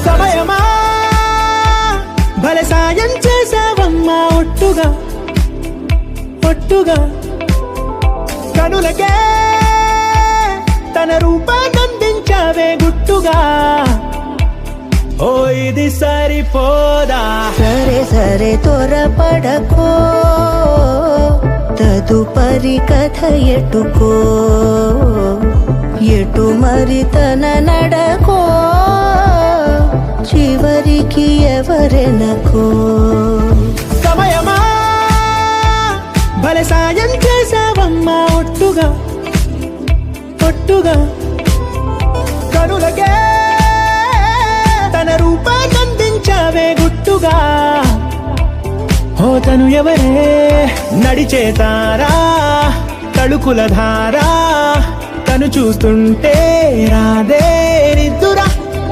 సమయమా భలే సాయం చేసావమ్మా ఒట్టుగా ఒట్టుగా కనులకే తన రూపాన్నందించావే గుట్టుగా ఓ ఇది సరిపోదా సరే సరే త్వరపడకో తదుపరి కథ ఎటుకో ఎటు మరి తన నడకో చివరికి ఎవరెనకో సమయమా భలే సాయం చేసావమ్మా ఒట్టుగా ఒట్టుగా కనులకే తన రూపాన్నందించావే గుట్టుగా ఓ తను ఎవరే నడిచేతారా తళుకుల ధారా తను చూస్తుంటే రాదే నిద్దు